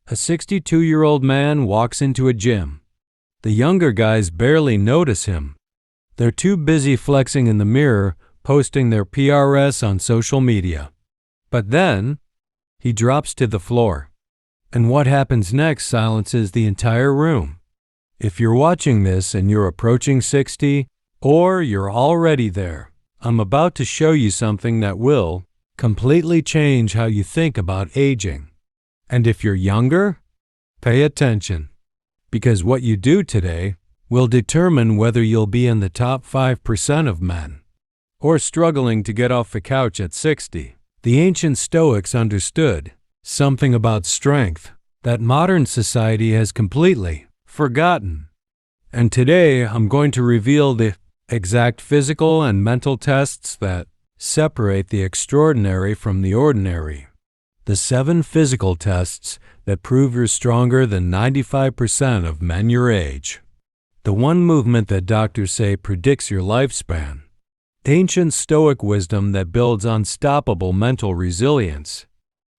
A 62-year-old man walks into a gym. The younger guys barely notice him. They're too busy flexing in the mirror, posting their PRS on social media. But then, he drops to the floor. And what happens next silences the entire room. If you're watching this and you're approaching 60, or you're already there, I'm about to show you something that will completely change how you think about aging. And if you're younger, pay attention, because what you do today will determine whether you'll be in the top 5% of men, or struggling to get off the couch at 60. The ancient Stoics understood something about strength that modern society has completely forgotten. And today I'm going to reveal the exact physical and mental tests that separate the extraordinary from the ordinary. The 7 physical tests that prove you're stronger than 95% of men your age. The one movement that doctors say predicts your lifespan. Ancient Stoic wisdom that builds unstoppable mental resilience.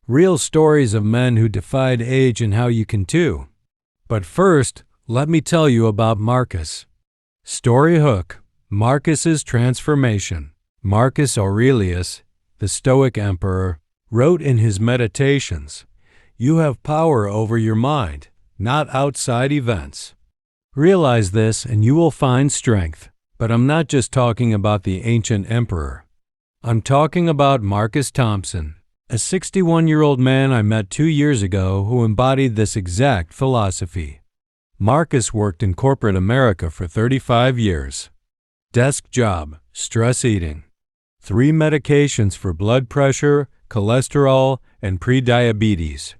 Real stories of men who defied age and how you can too. But first, let me tell you about Marcus. Story hook: Marcus's transformation. Marcus Aurelius, the Stoic emperor, wrote in his Meditations, "You have power over your mind, not outside events." Realize this and you will find strength. But I'm not just talking about the ancient emperor. I'm talking about Marcus Thompson, a 61-year-old man I met 2 years ago who embodied this exact philosophy. Marcus worked in corporate America for 35 years. Desk job, stress eating. 3 medications for blood pressure, cholesterol, and pre-diabetes.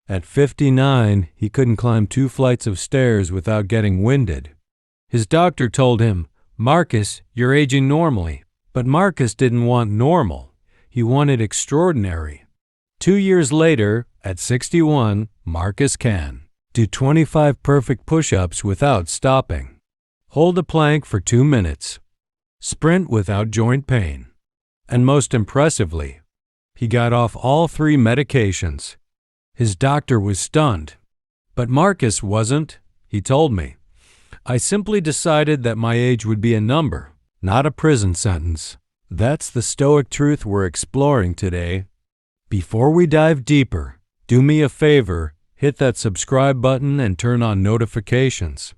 At 59, he couldn't climb 2 flights of stairs without getting winded. His doctor told him, "Marcus, you're aging normally." But Marcus didn't want normal. He wanted extraordinary. 2 years later, at 61, Marcus can do 25 perfect push-ups without stopping. Hold a plank for 2 minutes. Sprint without joint pain. And most impressively, he got off all 3 medications. His doctor was stunned. But Marcus wasn't, he told me. "I simply decided that my age would be a number, not a prison sentence." That's the Stoic truth we're exploring today. Before we dive deeper, do me a favor, hit that subscribe button and turn on notifications.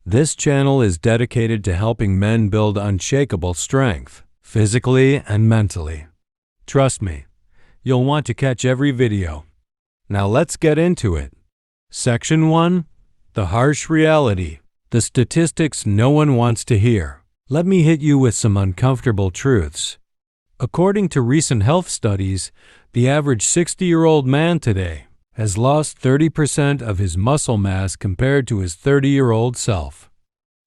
This channel is dedicated to helping men build unshakable strength, physically and mentally. Trust me, you'll want to catch every video. Now let's get into it. Section 1. The harsh reality. The statistics no one wants to hear. Let me hit you with some uncomfortable truths. According to recent health studies, the average 60-year-old man today has lost 30% of his muscle mass compared to his 30-year-old self.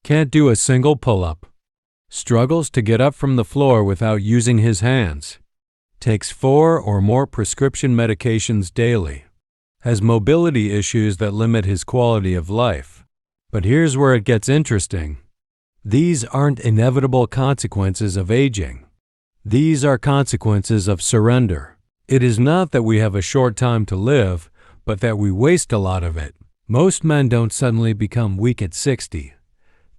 Can't do a single pull-up. Struggles to get up from the floor without using his hands. Takes 4 or more prescription medications daily. Has mobility issues that limit his quality of life. But here's where it gets interesting. These aren't inevitable consequences of aging. These are consequences of surrender. It is not that we have a short time to live, but that we waste a lot of it. Most men don't suddenly become weak at 60.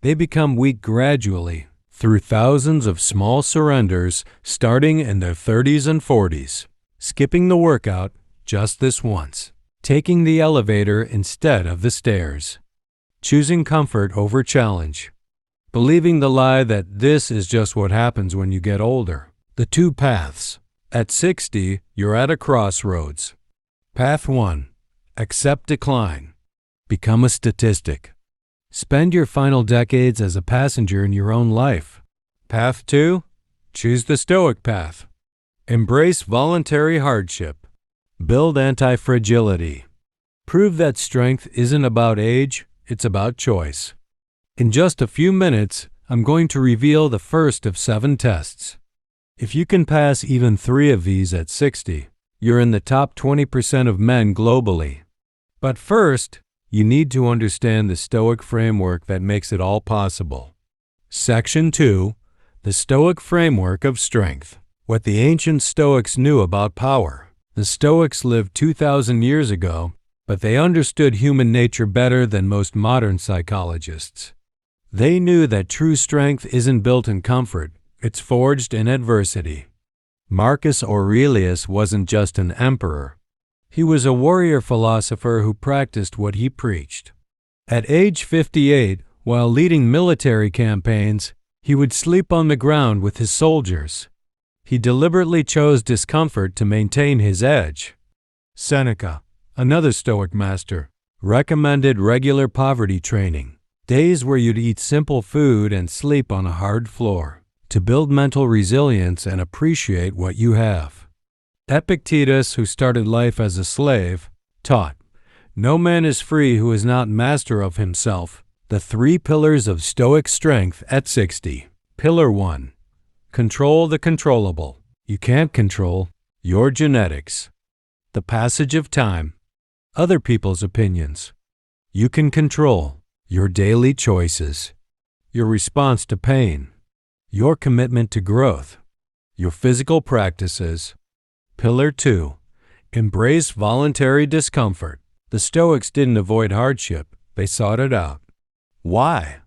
They become weak gradually, through thousands of small surrenders starting in their 30s and 40s. Skipping the workout just this once. Taking the elevator instead of the stairs. Choosing comfort over challenge. Believing the lie that this is just what happens when you get older. The 2 paths. At 60, you're at a crossroads. Path 1. Accept decline. Become a statistic. Spend your final decades as a passenger in your own life. Path 2. Choose the Stoic path. Embrace voluntary hardship. Build anti-fragility. Prove that strength isn't about age, it's about choice. In just a few minutes, I'm going to reveal the first of 7 tests. If you can pass even 3 of these at 60, you're in the top 20% of men globally. But first, you need to understand the Stoic framework that makes it all possible. Section 2. The Stoic framework of strength. What the ancient Stoics knew about power. The Stoics lived 2,000 years ago, but they understood human nature better than most modern psychologists. They knew that true strength isn't built in comfort, it's forged in adversity. Marcus Aurelius wasn't just an emperor. He was a warrior philosopher who practiced what he preached. At age 58, while leading military campaigns, he would sleep on the ground with his soldiers. He deliberately chose discomfort to maintain his edge. Seneca, another Stoic master, recommended regular poverty training, days where you'd eat simple food and sleep on a hard floor, to build mental resilience and appreciate what you have. Epictetus, who started life as a slave, taught, "No man is free who is not master of himself." The 3 pillars of Stoic strength at 60. Pillar 1. Control the controllable. You can't control your genetics, the passage of time, other people's opinions. You can control your daily choices, your response to pain, your commitment to growth, your physical practices. Pillar 2. Embrace voluntary discomfort. The Stoics didn't avoid hardship, they sought it out. Why?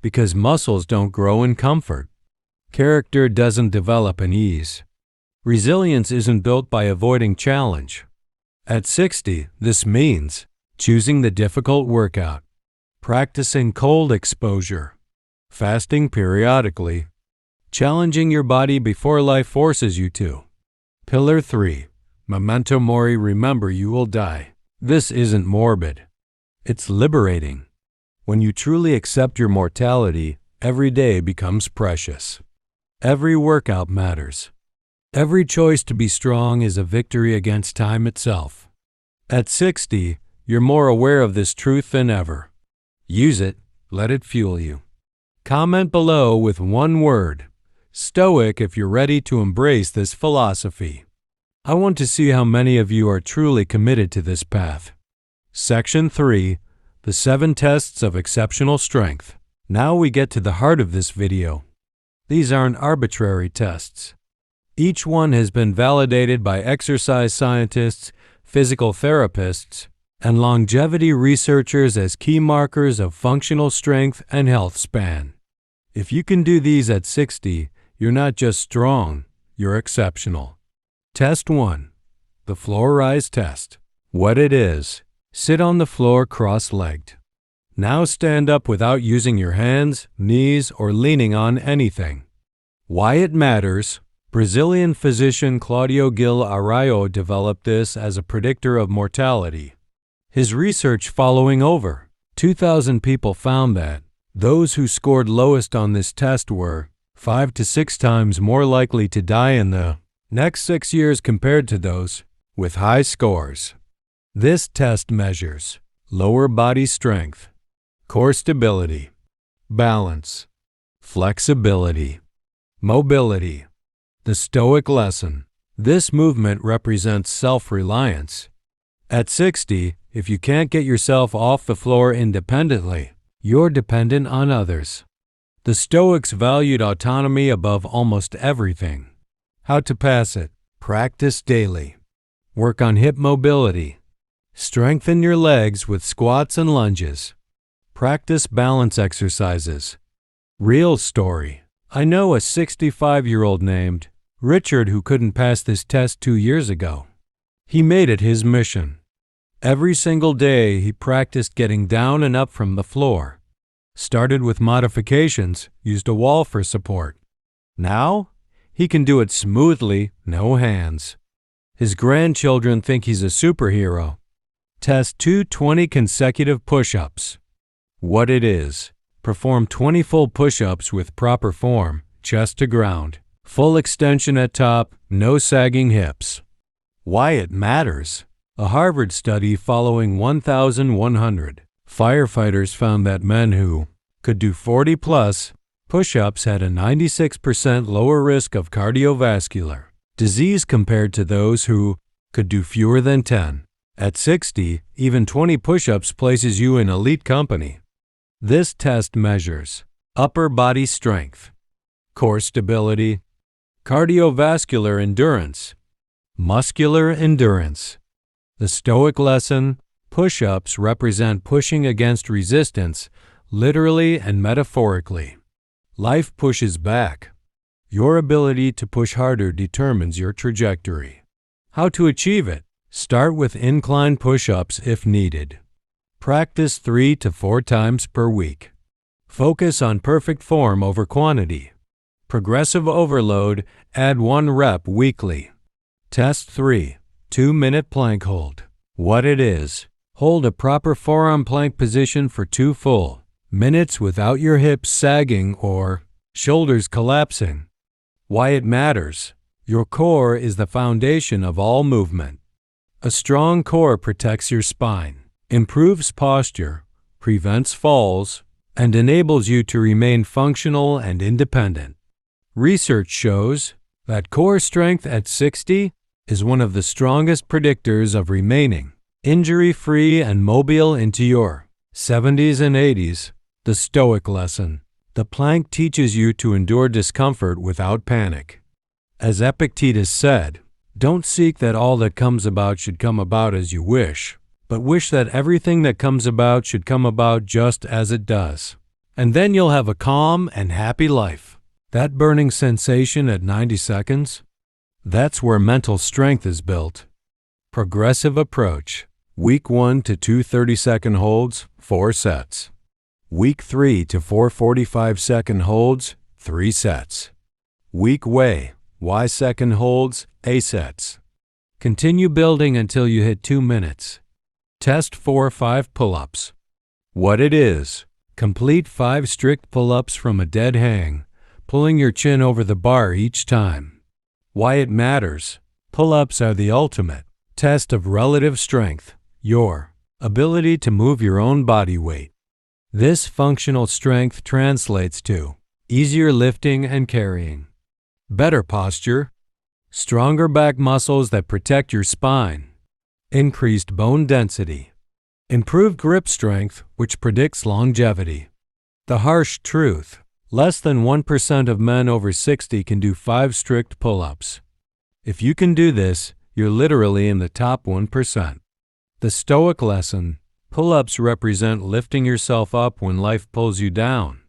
Because muscles don't grow in comfort. Character doesn't develop in ease. Resilience isn't built by avoiding challenge. At 60, this means choosing the difficult workout, practicing cold exposure, fasting periodically, challenging your body before life forces you to. Pillar 3. Memento mori, remember you will die. This isn't morbid. It's liberating. When you truly accept your mortality, every day becomes precious. Every workout matters. Every choice to be strong is a victory against time itself. At 60, you're more aware of this truth than ever. Use it, let it fuel you. Comment below with one word, Stoic, if you're ready to embrace this philosophy. I want to see how many of you are truly committed to this path. Section 3. The 7 tests of exceptional strength. Now we get to the heart of this video. These aren't arbitrary tests. Each one has been validated by exercise scientists, physical therapists, and longevity researchers as key markers of functional strength and health span. If you can do these at 60, you're not just strong, you're exceptional. Test 1. The floor rise test. What it is: sit on the floor cross-legged. Now stand up without using your hands, knees, or leaning on anything. Why it matters: Brazilian physician Claudio Gil Arraio developed this as a predictor of mortality. His research following over 2,000 people found that those who scored lowest on this test were 5 to 6 times more likely to die in the next 6 years compared to those with high scores. This test measures lower body strength, core stability, balance, flexibility, mobility. The Stoic lesson: this movement represents self-reliance. At 60, if you can't get yourself off the floor independently, you're dependent on others. The Stoics valued autonomy above almost everything. How to pass it: practice daily. Work on hip mobility. Strengthen your legs with squats and lunges. Practice balance exercises. Real story: I know a 65-year-old named Richard who couldn't pass this test 2 years ago. He made it his mission. Every single day he practiced getting down and up from the floor. Started with modifications, used a wall for support. Now, he can do it smoothly, no hands. His grandchildren think he's a superhero. Test 220 consecutive push-ups. What it is: perform 20 full push-ups with proper form, chest to ground, full extension at top, no sagging hips. Why it matters: a Harvard study following 1,100 firefighters found that men who could do 40-plus push-ups had a 96% lower risk of cardiovascular disease compared to those who could do fewer than 10. At 60, even 20 push-ups places you in elite company. This test measures upper body strength, core stability, cardiovascular endurance, muscular endurance. The Stoic lesson: Push-ups represent pushing against resistance, literally and metaphorically. Life pushes back. Your ability to push harder determines your trajectory. How to achieve it? Start with incline push-ups if needed. Practice 3 to 4 times per week. Focus on perfect form over quantity. Progressive overload, add 1 rep weekly. Test 3. 2-minute plank hold. What it is. Hold a proper forearm plank position for 2 full minutes without your hips sagging or shoulders collapsing. Why it matters. Your core is the foundation of all movement. A strong core protects your spine, improves posture, prevents falls, and enables you to remain functional and independent. Research shows that core strength at 60 is one of the strongest predictors of remaining injury-free and mobile into your 70s and 80s. The Stoic lesson. The plank teaches you to endure discomfort without panic. As Epictetus said, don't seek that all that comes about should come about as you wish, but wish that everything that comes about should come about just as it does. And then you'll have a calm and happy life. That burning sensation at 90 seconds? That's where mental strength is built. Progressive approach. Week 1 to 2 30-second holds, 4 sets. Week 3 to 4 45-second holds, 3 sets. Week Y second holds, 8 sets. Continue building until you hit 2 minutes. Test 4 or 5 pull-ups. What it is. Complete 5 strict pull-ups from a dead hang, pulling your chin over the bar each time. Why it matters. Pull-ups are the ultimate test of relative strength, your ability to move your own body weight. This functional strength translates to easier lifting and carrying, better posture, stronger back muscles that protect your spine, increased bone density, improved grip strength, which predicts longevity. The harsh truth. Less than 1% of men over 60 can do 5 strict pull-ups. If you can do this, you're literally in the top 1%. The Stoic lesson. Pull-ups represent lifting yourself up when life pulls you down.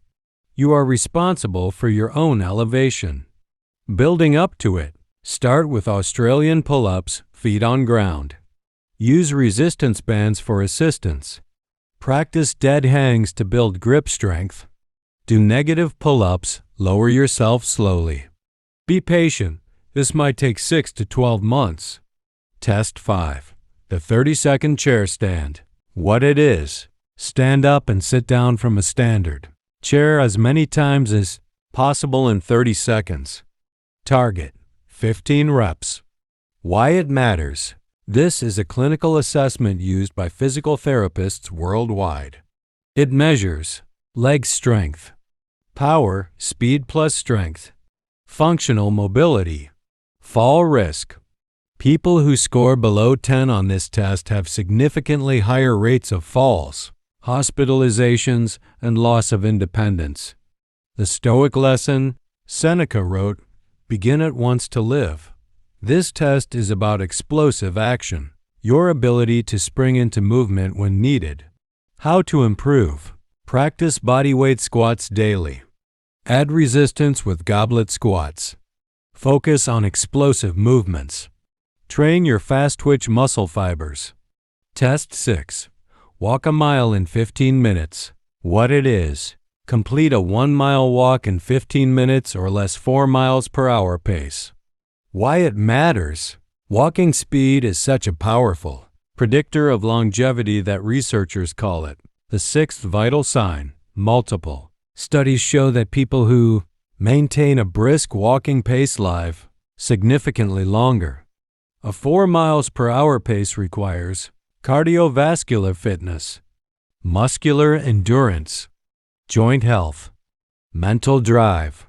You are responsible for your own elevation. Building up to it. Start with Australian pull-ups, feet on ground. Use resistance bands for assistance. Practice dead hangs to build grip strength. Do negative pull-ups, lower yourself slowly. Be patient. This might take 6 to 12 months. Test 5. The 30-second chair stand. What it is. Stand up and sit down from a standard chair as many times as possible in 30 seconds. Target. 15 reps. Why it matters. This is a clinical assessment used by physical therapists worldwide. It measures leg strength, power, speed plus strength, functional mobility, fall risk. People who score below 10 on this test have significantly higher rates of falls, hospitalizations, and loss of independence. The Stoic lesson. Seneca wrote, "Begin at once to live." This test is about explosive action, your ability to spring into movement when needed. How to improve. Practice bodyweight squats daily. Add resistance with goblet squats. Focus on explosive movements. Train your fast-twitch muscle fibers. Test 6. Walk a mile in 15 minutes. What it is. Complete a 1-mile walk in 15 minutes or less 4 miles per hour pace. Why it matters. Walking speed is such a powerful predictor of longevity that researchers call it the 6th vital sign. Multiple studies show that people who maintain a brisk walking pace live significantly longer. A 4 miles per hour pace requires cardiovascular fitness, muscular endurance, joint health, mental drive.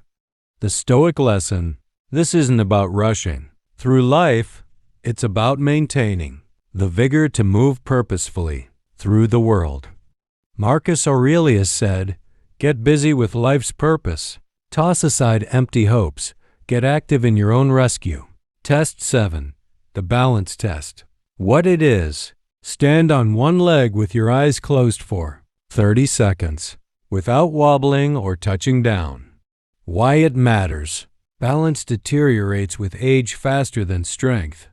The Stoic lesson. This isn't about rushing through life, it's about maintaining the vigor to move purposefully through the world. Marcus Aurelius said, "Get busy with life's purpose. Toss aside empty hopes. Get active in your own rescue." Test 7. The balance test. What it is. Stand on one leg with your eyes closed for 30 seconds, without wobbling or touching down. Why it matters. Balance deteriorates with age faster than strength.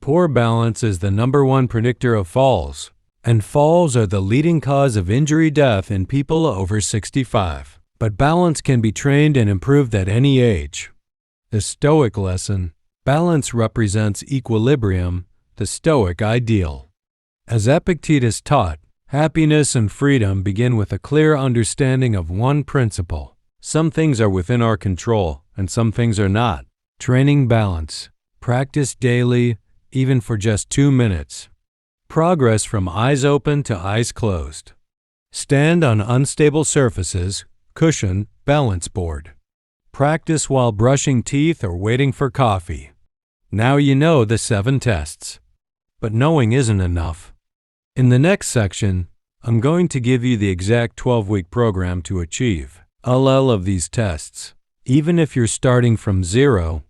Poor balance is the #1 predictor of falls, and falls are the leading cause of injury death in people over 65. But balance can be trained and improved at any age. The Stoic lesson: balance represents equilibrium, the Stoic ideal. As Epictetus taught, happiness and freedom begin with a clear understanding of one principle. Some things are within our control, and some things are not. Training balance. Practice daily, even for just 2 minutes. Progress from eyes open to eyes closed. Stand on unstable surfaces, cushion, balance board. Practice while brushing teeth or waiting for coffee. Now you know the 7 tests. But knowing isn't enough. In the next section, I'm going to give you the exact 12-week program to achieve all of these tests, even if you're starting from 0.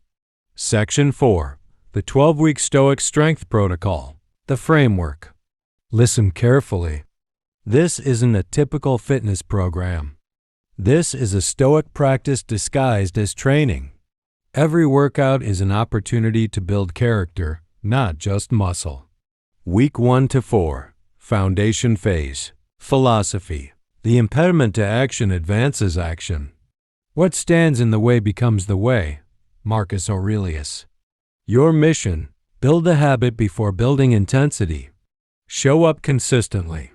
Section 4. The 12-week Stoic Strength Protocol. The framework. Listen carefully. This isn't a typical fitness program. This is a Stoic practice disguised as training. Every workout is an opportunity to build character, not just muscle. Week 1 to 4. Foundation phase. Philosophy. The impediment to action advances action. What stands in the way becomes the way. Marcus Aurelius. Your mission: build a habit before building intensity. Show up consistently.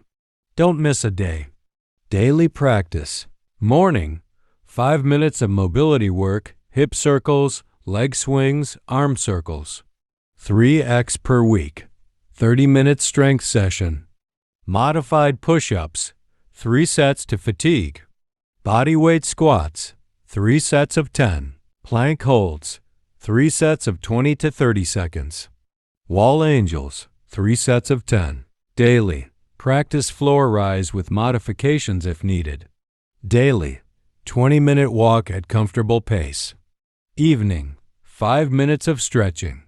Don't miss a day. Daily practice. Morning: 5 minutes of mobility work, hip circles, leg swings, arm circles. 3x per week. 30-minute strength session. Modified push-ups, 3 sets to fatigue. Bodyweight squats, 3 sets of 10. Plank holds, 3 sets of 20 to 30 seconds. Wall angels, 3 sets of 10. Daily. Practice floor rise with modifications if needed. Daily. 20-minute walk at comfortable pace. Evening. 5 minutes of stretching.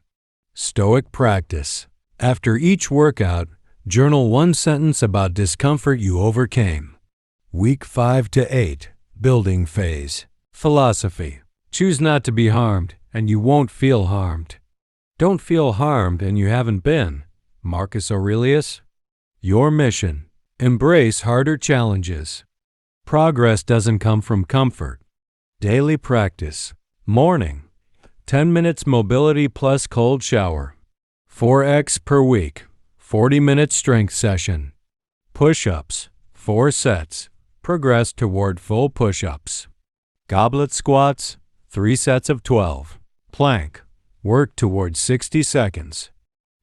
Stoic practice. After each workout, journal 1 sentence about discomfort you overcame. Week 5 to 8. Building phase. Philosophy. Choose not to be harmed, and you won't feel harmed. Don't feel harmed, and you haven't been. Marcus Aurelius. Your mission: embrace harder challenges. Progress doesn't come from comfort. Daily practice. Morning: 10 minutes mobility plus cold shower. 4x per week. 40-minute strength session. Push-ups. 4 sets. Progress toward full push-ups. Goblet squats. 3 sets of 12. Plank. Work toward 60 seconds.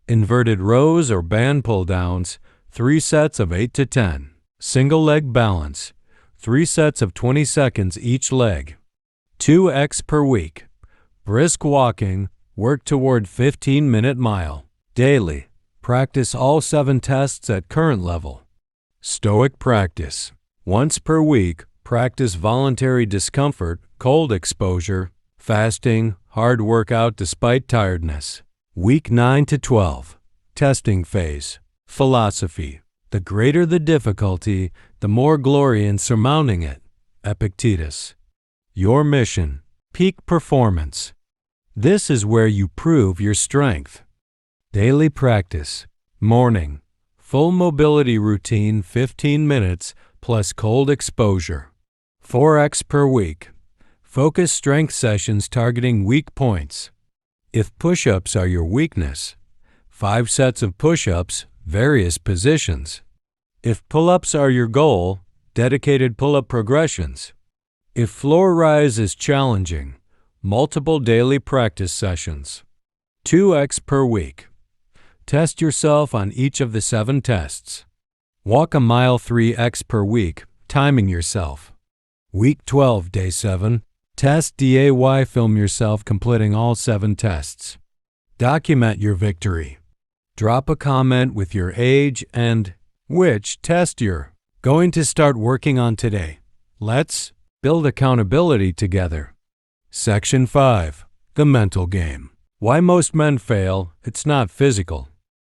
Inverted rows or band pull-downs. 3 sets of 8 to 10. Single leg balance. 3 sets of 20 seconds each leg. 2x per week. Brisk walking. Work toward 15-minute mile. Daily. Practice all 7 tests at current level. Stoic practice. Once per week, practice voluntary discomfort, cold exposure, fasting, hard workout despite tiredness. Week 9 to 12. Testing phase. Philosophy. The greater the difficulty, the more glory in surmounting it. Epictetus. Your mission: peak performance. This is where you prove your strength. Daily practice. Morning: full mobility routine 15 minutes plus cold exposure. 4x per week. Focus strength sessions targeting weak points. If push-ups are your weakness, 5 sets of push-ups, various positions. If pull-ups are your goal, dedicated pull-up progressions. If floor rise is challenging, multiple daily practice sessions. 2x per week. Test yourself on each of the 7 tests. Walk a mile 3x per week, timing yourself. Week 12, day 7. Test DAY. Film yourself completing all 7 tests. Document your victory. Drop a comment with your age and which test you're going to start working on today. Let's build accountability together. Section 5. The mental game. Why most men fail: it's not physical.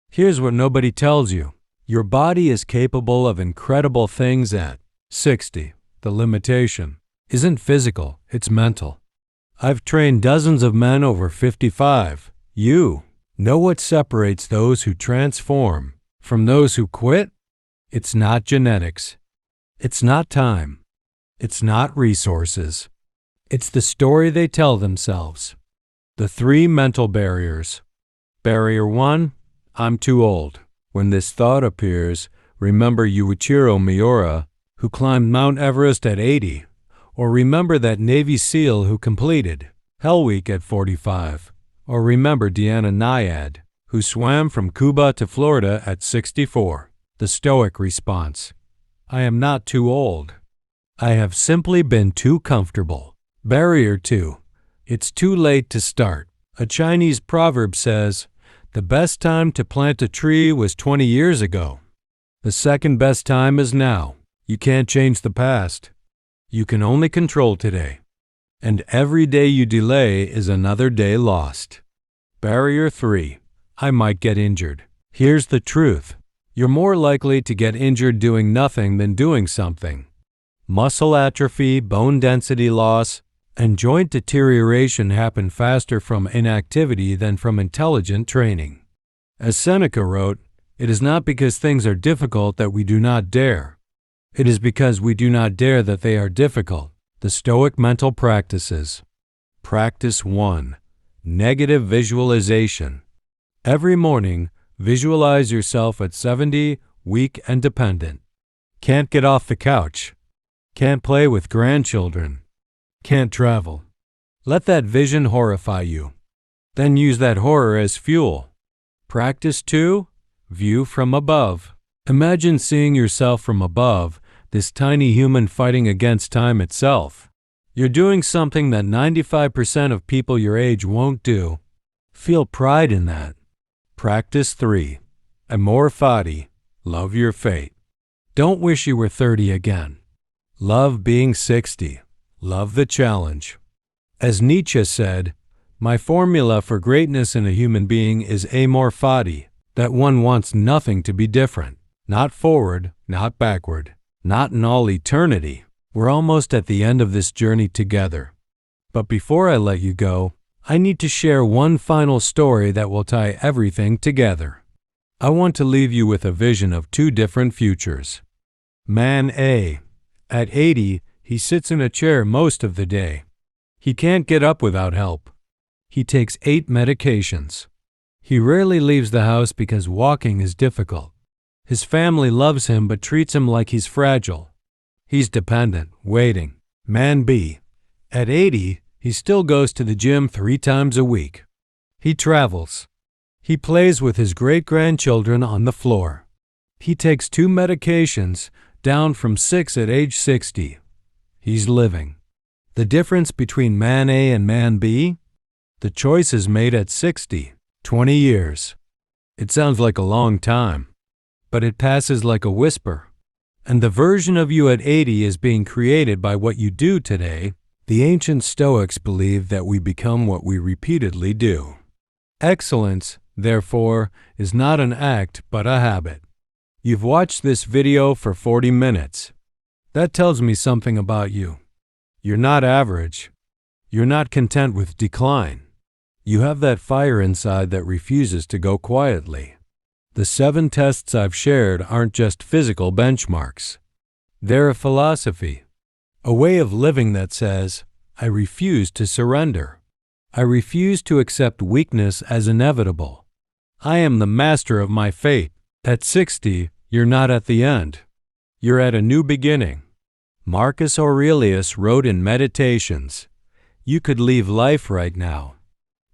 Here's what nobody tells you. Your body is capable of incredible things at 60. The limitation isn't physical, it's mental. I've trained dozens of men over 55. You know what separates those who transform from those who quit? It's not genetics. It's not time. It's not resources. It's the story they tell themselves. The 3 mental barriers. Barrier 1, I'm too old. When this thought appears, remember Yuichiro Miura, who climbed Mount Everest at 80, or remember that Navy SEAL who completed Hell Week at 45, or remember Deanna Nyad, who swam from Cuba to Florida at 64. The Stoic response: I am not too old. I have simply been too comfortable. Barrier 2, it's too late to start. A Chinese proverb says, the best time to plant a tree was 20 years ago. The second best time is now. You can't change the past. You can only control today. And every day you delay is another day lost. Barrier 3, I might get injured. Here's the truth. You're more likely to get injured doing nothing than doing something. Muscle atrophy, bone density loss, and joint deterioration happen faster from inactivity than from intelligent training. As Seneca wrote, it is not because things are difficult that we do not dare. It is because we do not dare that they are difficult. The Stoic mental practices. Practice 1. Negative visualization. Every morning, visualize yourself at 70, weak and dependent. Can't get off the couch. Can't play with grandchildren. Can't travel. Let that vision horrify you. Then use that horror as fuel. Practice 2. View from above. Imagine seeing yourself from above, this tiny human fighting against time itself. You're doing something that 95% of people your age won't do. Feel pride in that. Practice 3. Amor fati. Love your fate. Don't wish you were 30 again. Love being 60. Love the challenge. As Nietzsche said, my formula for greatness in a human being is amor fati, that one wants nothing to be different. Not forward, not backward, not in all eternity. We're almost at the end of this journey together. But before I let you go, I need to share one final story that will tie everything together. I want to leave you with a vision of 2 different futures. Man A. At 80, he sits in a chair most of the day. He can't get up without help. He takes 8 medications. He rarely leaves the house because walking is difficult. His family loves him but treats him like he's fragile. He's dependent, waiting. Man B. At 80, he still goes to the gym 3 times a week. He travels. He plays with his great-grandchildren on the floor. He takes 2 medications, down from 6 at age 60. He's living. The difference between Man A and Man B? The choice is made at 60, 20 years. It sounds like a long time, but it passes like a whisper. And the version of you at 80 is being created by what you do today. The ancient Stoics believed that we become what we repeatedly do. Excellence, therefore, is not an act but a habit. You've watched this video for 40 minutes. That tells me something about you. You're not average. You're not content with decline. You have that fire inside that refuses to go quietly. The 7 tests I've shared aren't just physical benchmarks. They're a philosophy, a way of living that says, I refuse to surrender. I refuse to accept weakness as inevitable. I am the master of my fate. At 60, you're not at the end. You're at a new beginning. Marcus Aurelius wrote in Meditations, you could leave life right now.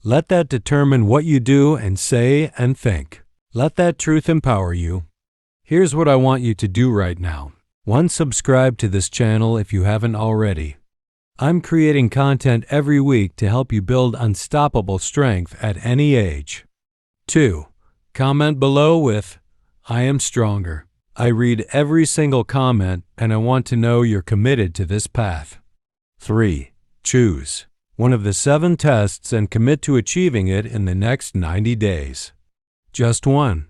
Let that determine what you do and say and think. Let that truth empower you. Here's what I want you to do right now. 1. Subscribe to this channel if you haven't already. I'm creating content every week to help you build unstoppable strength at any age. 2. Comment below with, I am stronger. I read every single comment and I want to know you're committed to this path. 3. Choose one of the 7 tests and commit to achieving it in the next 90 days. Just one.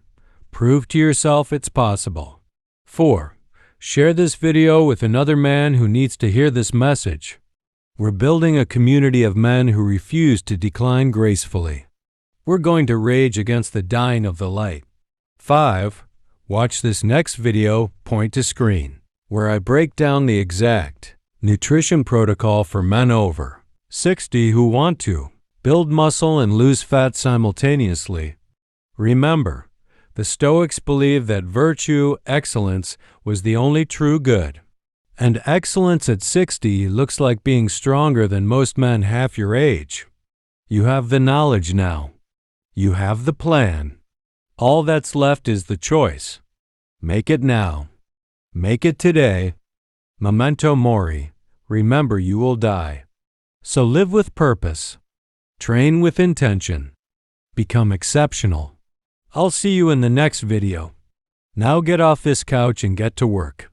Prove to yourself it's possible. 4. Share this video with another man who needs to hear this message. We're building a community of men who refuse to decline gracefully. We're going to rage against the dying of the light. 5. Watch this next video, point to screen, where I break down the exact nutrition protocol for men over 60 who want to build muscle and lose fat simultaneously. Remember, the Stoics believed that virtue, excellence, was the only true good. And excellence at 60 looks like being stronger than most men half your age. You have the knowledge now. You have the plan. All that's left is the choice. Make it now. Make it today. Memento mori. Remember you will die. So live with purpose. Train with intention. Become exceptional. I'll see you in the next video. Now get off this couch and get to work.